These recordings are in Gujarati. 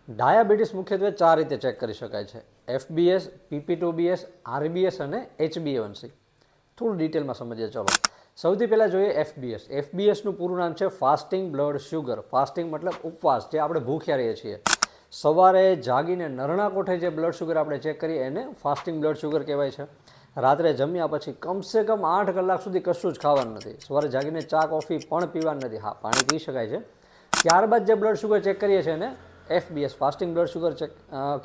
ડાયાબિટીસ મુખ્યત્વે 4 રીતે ચેક કરી શકાય છે: FBS, PP2BS, RBS અને HbA1c. થોડું ડિટેલમાં સમજીએ. ચલો, સૌથી પહેલાં જોઈએ FBS. FBSનું પૂરું નામ છે ફાસ્ટિંગ બ્લડ શુગર. ફાસ્ટિંગ મતલબ ઉપવાસ, જે આપણે ભૂખ્યા રહીએ છીએ. સવારે જાગીને નરણા કોઠે જે બ્લડ શુગર આપણે ચેક કરીએ એને ફાસ્ટિંગ બ્લડ શુગર કહેવાય છે. રાત્રે જમ્યા પછી કમસે કમ 8 કલાક સુધી કશું જ ખાવાનું નથી. સવારે જાગીને ચા કોફી પણ પીવાનું નથી. હા, પાણી પી શકાય છે. ત્યારબાદ જે બ્લડ શુગર ચેક કરીએ છીએ એને FBS fasting blood sugar check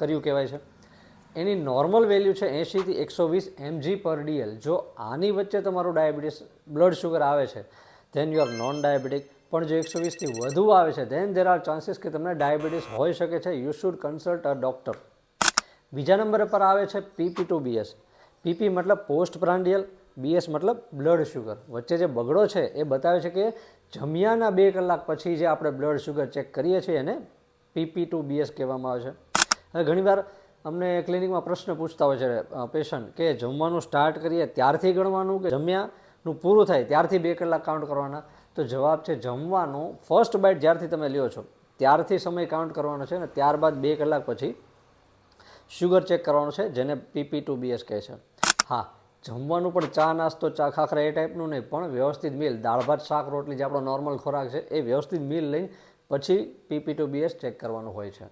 કર્યું કહેવાય છે. એની નોર્મલ વેલ્યુ છે 80 થી 120 mg/dl. જો આની વચ્ચે તમારું ડાયાબિટીસ બ્લડ શુગર આવે છે ધેન યુ આર નોન ડાયાબિટિક. પણ જો 120થી વધુ આવે છે ધેન ધેર આર ચાન્સીસ કે તમને ડાયાબિટીસ હોઈ શકે છે. You should consult a doctor. બીજા નંબર પર આવે છે PP2BS. PP મતલબ પોસ્ટ પ્રાન્ડિયલ, BS મતલબ બ્લડ શુગર. વચ્ચે જે બગડો છે એ બતાવે છે કે જમ્યાના 2 કલાક પછી જે આપણે બ્લડ શુગર ચેક કરીએ છીએ એને PP2BS કહેવામાં આવે છે. હવે ઘણીવાર અમને ક્લિનિકમાં પ્રશ્ન પૂછતા હોય છે પેશન્ટ કે જમવાનું સ્ટાર્ટ કરીએ ત્યારથી ગણવાનું કે જમ્યાનું પૂરું થાય ત્યારથી 2 કલાક કાઉન્ટ કરવાના? તો જવાબ છે જમવાનું ફર્સ્ટ બાઇટ જ્યારથી તમે લ્યો છો ત્યારથી સમય કાઉન્ટ કરવાનો છે અને ત્યારબાદ 2 કલાક પછી શુગર ચેક કરવાનું છે, જેને PP2BS કહે છે. હા, જમવાનું પણ ચા નાસ્તો, ચા ખાખરા એ ટાઈપનું નહીં, પણ વ્યવસ્થિત મીલ, દાળ ભાત શાક રોટલી જે આપણો નોર્મલ ખોરાક છે એ વ્યવસ્થિત મીલ લઈને પછી PP2BS ચેક કરવાનું હોય છે.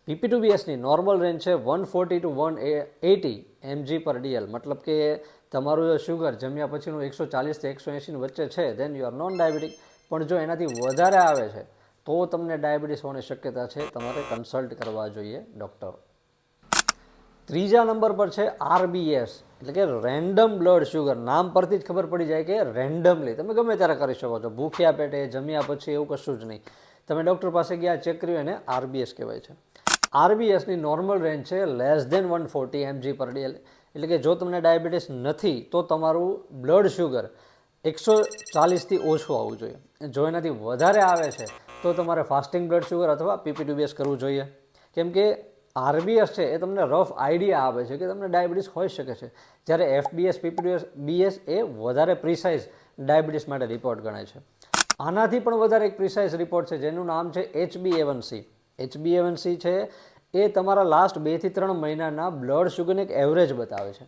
PP2BSની નોર્મલ રેન્જ છે 140 to 180 mg/dl. મતલબ કે તમારું શુગર જમ્યા પછીનું 140 થી 180 વચ્ચે છે ધેન યુ આર નોન ડાયાબિટિક. પણ જો એનાથી વધારે આવે છે તો તમને ડાયાબિટીસ હોવાની શક્યતા છે. તમારે કન્સલ્ટ કરવા જોઈએ ડૉક્ટર. ત્રીજા નંબર પર છે RBS, એટલે કે રેન્ડમ બ્લડ શુગર. નામ પરથી જ ખબર પડી જાય કે રેન્ડમલી તમે ગમે ત્યારે કરી શકો છો, ભૂખ્યા પેટે, જમ્યા પછી, એવું કશું જ નહીં. તમે ડૉક્ટર પાસે ગયા, ચેક કર્યું, એને RBS કહેવાય છે. RBSની નોર્મલ રેન્જ છે લેસ દેન 140 mg/dl. એટલે કે જો તમને ડાયાબિટીસ નથી તો તમારું બ્લડ શુગર 140 થી ઓછું આવવું જોઈએ. જો એનાથી વધારે આવે છે તો તમારે ફાસ્ટિંગ બ્લડ શુગર અથવા PP2BS કરવું જોઈએ. કેમ કે RBS છે એ તમને રફ આઈડિયા આપે છે કે તમને ડાયાબિટીસ હોઈ શકે છે, જ્યારે FBS, PP2BS એ વધારે પ્રિસાઇઝ ડાયાબિટીસ માટે રિપોર્ટ ગણાય છે. આનાથી પણ વધારે એક પ્રિસાઇઝ રિપોર્ટ છે જેનું નામ છે HbA1c. HbA1c છે એ તમારા લાસ્ટ 2 થી 3 મહિનાના બ્લડ શુગરને એક એવરેજ બતાવે છે.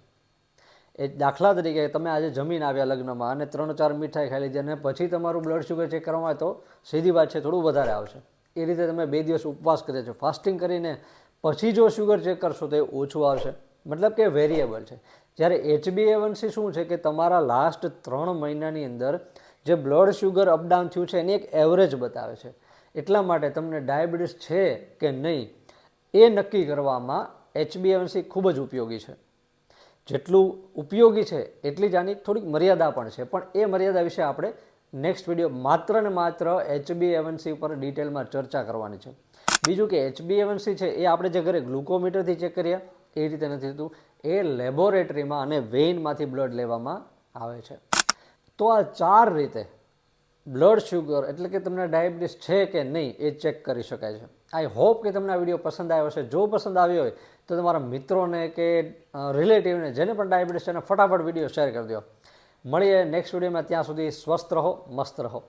એ દાખલા તરીકે તમે આજે જમીન આવ્યા લગ્નમાં અને 3-4 મીઠાઈ ખાઈ લીધી અને પછી તમારું બ્લડ શુગર ચેક કરવામાં આવે તો સીધી વાત છે થોડું વધારે આવશે. એ રીતે તમે 2 દિવસ ઉપવાસ કરે છો, ફાસ્ટિંગ કરીને પછી જો શુગર ચેક કરશો તો એ ઓછું આવશે. મતલબ કે વેરિયેબલ છે. જ્યારે HbA1c શું છે કે તમારા લાસ્ટ 3 મહિનાની અંદર જે બ્લડ શુગર અપડાઉન થયું છે એની એક એવરેજ બતાવે છે. એટલા માટે તમને ડાયાબિટીસ છે કે નહીં એ નક્કી કરવામાં HbA1c ખૂબ જ ઉપયોગી છે. જેટલું ઉપયોગી છે એટલી જ આની થોડીક મર્યાદા પણ છે, પણ એ મર્યાદા વિશે આપણે નેક્સ્ટ વિડીયો માત્ર ને માત્ર HbA1c ઉપર ડિટેલમાં ચર્ચા કરવાની છે. બીજું કે HbA1c છે એ આપણે જે ઘરે ગ્લુકોમીટરથી ચેક કરીએ એ રીતે નથી થતું, એ લેબોરેટરીમાં અને વેઇનમાંથી બ્લડ લેવામાં આવે છે. તો આ 4 રીતે બ્લડ શુગર એટલે કે તમને ડાયાબિટીસ છે કે નહીં એ ચેક કરી શકાય છે. આઈ હોપ કે તમને આ વિડીયો પસંદ આવ્યો હશે. જો પસંદ આવ્યો હોય તો તમારા મિત્રોને કે રિલેટિવને જેને પણ ડાયાબિટીસ છે એને ફટાફટ વિડીયો શેર કરી દો. મળીએ નેક્સ્ટ વિડીયોમાં. ત્યાં સુધી સ્વસ્થ રહો, મસ્ત રહો.